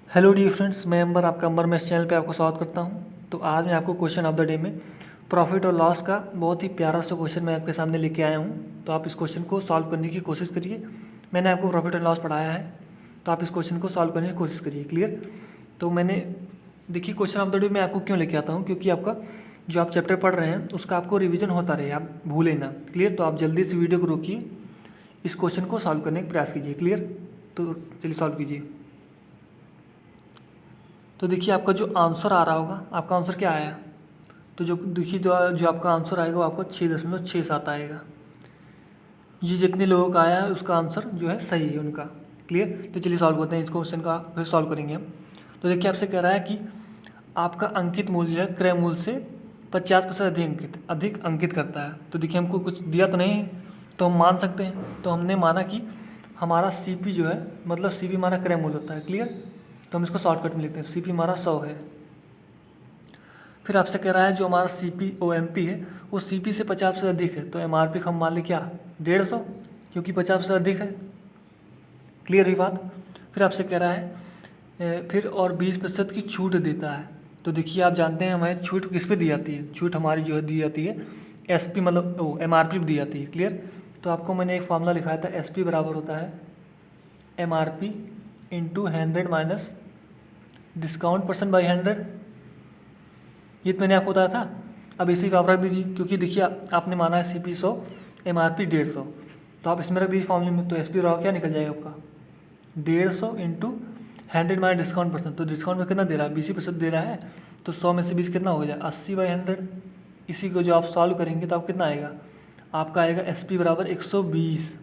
Hello dear friends, मैं अंबर आपका अंबर में इस चैनल पे आपको स्वागत करता हूं। तो आज मैं आपको क्वेश्चन ऑफ द डे में प्रॉफिट और लॉस का बहुत ही प्यारा सा क्वेश्चन मैं आपके सामने लेके आया हूं। तो आप इस क्वेश्चन को सॉल्व करने की कोशिश करिए। मैंने आपको प्रॉफिट और लॉस पढ़ाया है, तो आप इस क्वेश्चन को सॉल्व करने की कोशिश करिए। क्लियर? तो मैंने देखिए क्वेश्चन ऑफ द डे मैं आपको क्यों लेके आता हूँ, क्योंकि आपका जो आप चैप्टर पढ़ रहे हैं उसका आपको रिविजन होता रहे, आप भूलें ना। क्लियर? तो आप जल्दी से वीडियो को रोकिए, इस क्वेश्चन को सॉल्व करने का प्रयास कीजिए। क्लियर? तो चलिए सॉल्व कीजिए। तो देखिए आपका जो आंसर आ रहा होगा, आपका आंसर क्या आया? तो जो देखिए जो आपका आंसर आएगा वो आपका 6.67 आएगा। ये जितने लोगों का आया है उसका आंसर जो है सही है उनका। क्लियर? तो चलिए सॉल्व करते हैं इस क्वेश्चन का, फिर सॉल्व करेंगे हम। तो देखिए आपसे कह रहा है कि आपका अंकित मूल्य है क्रय मूल्य से 50% अधिक अंकित करता है। तो देखिए हमको कुछ दिया तो नहीं है, तो हम मान सकते हैं। तो हमने माना कि हमारा CP जो है, मतलब CP हमारा क्रय मूल्य होता है। क्लियर? तो हम इसको शॉर्टकट में लिखते हैं, CP हमारा 100 है। फिर आपसे कह रहा है जो हमारा CP OMP है वो CP से 50% अधिक है, तो MRP हम मान लें क्या 150, क्योंकि 50% अधिक है। क्लियर हुई बात? फिर आपसे कह रहा है फिर और 20% की छूट देता है। तो देखिए आप जानते हैं हमें छूट किस पे दी जाती है। छूट हमारी जो है दी जाती है SP मतलब MRP पे दी जाती है। क्लियर? तो आपको मैंने एक फार्मूला लिखाया था, SP बराबर होता है MRP into 100 minus discount percent by 100। ये तो मैंने आपको बताया था। अब इसी को आप रख दीजिए, क्योंकि देखिए आपने माना है CP 100 MRP 150, तो आप इसमें रख दीजिए फॉर्मूले में। तो SP रहा क्या निकल जाएगा आपका 150 इंटू 100 माइनस डिस्काउंट परसेंट। तो डिस्काउंट में कितना दे रहा है 20% दे रहा है, तो 100 में से 20 कितना हो जाए 80/100। इसी को जो आप सॉल्व करेंगे तो आप कितना आएगा, आपका आएगा SP बराबर 120।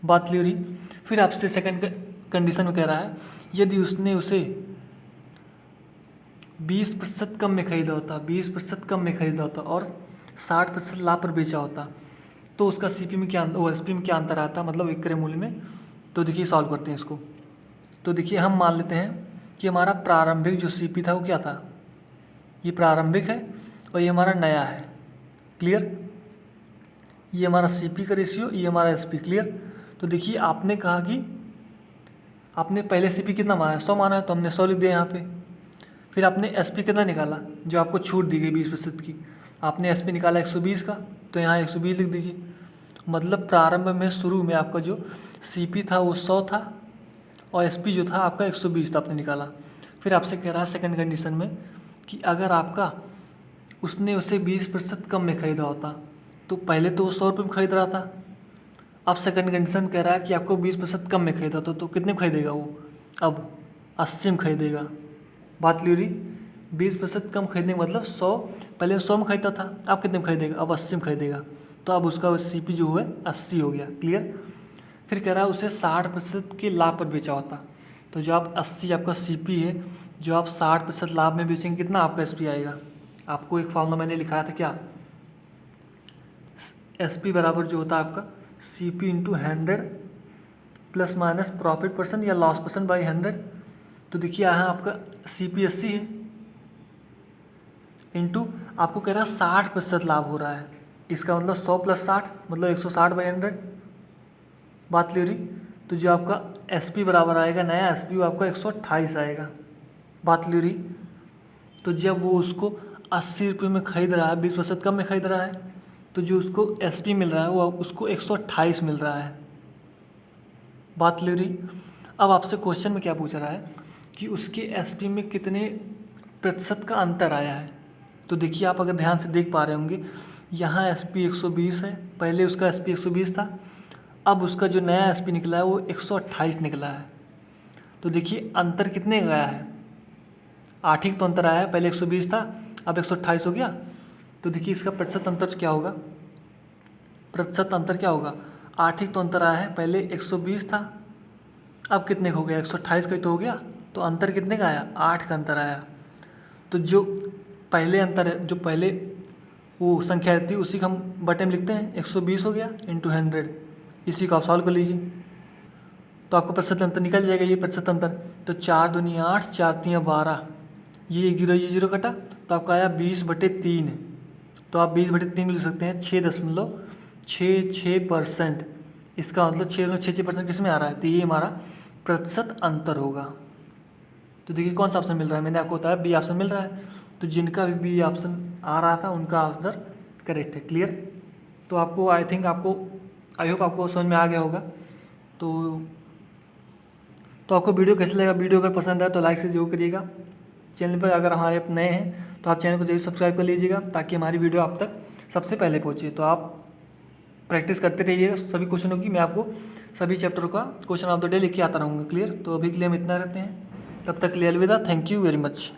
बात क्लियर हुई? फिर आपसे सेकंड कंडीशन में कह रहा है यदि उसने उसे 20% कम में खरीदा होता, 20% कम में खरीदा होता और 60% लाभ पर बेचा होता, तो उसका CP में क्या SP में क्या अंतर आता, मतलब विक्रय मूल्य में। तो देखिए सॉल्व करते हैं इसको। तो देखिए हम मान लेते हैं कि हमारा प्रारंभिक जो CP था वो क्या था, ये प्रारंभिक है और ये हमारा नया है। क्लियर? ये हमारा CP का रेशियो, ये हमारा SP। क्लियर? तो देखिए आपने कहा कि आपने पहले CP कितना माना है 100 माना है, तो हमने 100 लिख दिया यहाँ पे। फिर आपने SP कितना निकाला, जो आपको छूट दी गई 20% की, आपने SP निकाला 120 का, तो यहाँ 120 लिख दीजिए। मतलब प्रारंभ में शुरू में आपका जो CP था वो 100 था और SP जो था आपका 120 था, आपने निकाला। फिर आपसे कह रहा है सेकंड कंडीशन में कि अगर आपका उसने उसे 20% कम में खरीदा होता, तो पहले तो वो 100 रुपये में खरीद रहा था, अब सेकंड कंडीशन कह रहा है कि आपको 20% कम में खरीदा तो कितने में खरीदेगा वो, अब 80 में खरीदेगा। बात क्लियर हुई? 20% कम खरीदने का मतलब 100, पहले 100 में खरीदता था, अब कितने में खरीदेगा, अब 80 में खरीदेगा। तो अब उसका CP जो है 80 हो गया। क्लियर? फिर कह रहा है उसे 60% के लाभ पर बेचा होता, तो जो आप 80 आपका CP है, जो आप 60% लाभ में बेचेंगे कितना आपका SP आएगा। आपको एक फॉर्मूला मैंने लिखाया था क्या, SP बराबर जो होता है आपका CP into 100 plus minus profit percent या लॉस परसेंट बाई 100। तो देखिए यहाँ आपका CP 80 है इंटू आपको कह रहा है 60% लाभ हो रहा है, इसका मतलब 100 प्लस 60 मतलब 160/100। बात क्लियर हुई? तो जो आपका SP बराबर आएगा नया SP वो आपका 128 आएगा। बात क्लियर हुई? तो जब वो उसको 80 रुपये में खरीद रहा है, 20% कम में खरीद रहा है, तो जो उसको SP मिल रहा है वो उसको 128 मिल रहा है। बात क्लियर हुई? अब आपसे क्वेश्चन में क्या पूछ रहा है कि उसके SP में कितने प्रतिशत का अंतर आया है। तो देखिए आप अगर ध्यान से देख पा रहे होंगे, यहाँ SP 120 है, पहले उसका SP 120 था, अब उसका जो नया SP निकला है वो 128 निकला है। तो देखिए अंतर कितने का आया है, 8 ही तो अंतर आया है, पहले 120 था अब 128 हो गया। तो देखिए इसका प्रतिशत अंतर क्या होगा, प्रतिशत अंतर क्या होगा, 8 ही तो अंतर आया है, पहले 120 था अब कितने हो गया 128 का ही तो हो गया। तो अंतर कितने का आया, 8 का अंतर आया। तो जो पहले अंतर है, जो पहले वो संख्या रहती है उसी को हम बटे में लिखते हैं, 120 हो गया इंटू 100। इसी को आप सॉल्व कर लीजिए तो आपका प्रतिशत अंतर निकल जाएगा, ये प्रतिशत अंतर। तो 4 दूनी 8, 4 तीन 12, ये 1 जीरो ये जीरो कटा, तो आपका आया 20/3। तो आप 20/3 लिख सकते हैं 6.66%। इसका मतलब 6.66% किस में आ रहा है, तो ये हमारा प्रतिशत अंतर होगा। तो देखिए कौन सा ऑप्शन मिल रहा है, मैंने आपको बताया बी ऑप्शन मिल रहा है। तो जिनका भी बी ऑप्शन आ रहा था उनका आंसर करेक्ट है। क्लियर? तो आपको आई होप आपको समझ में आ गया होगा। तो आपको वीडियो कैसे लगा? वीडियो अगर पसंद आए तो लाइक से जरूर करिएगा। चैनल पर अगर हमारे नए हैं तो आप चैनल को जरूर सब्सक्राइब कर लीजिएगा ताकि हमारी वीडियो आप तक सबसे पहले पहुँचे। तो आप प्रैक्टिस करते रहिएगा सभी क्वेश्चनों की, मैं आपको सभी चैप्टर का क्वेश्चन ऑफ द डे लेके आता रहूँगा। क्लियर? तो अभी के लिए हम इतना रखते हैं, तब तक के लिए अलविदा। Thank you very much.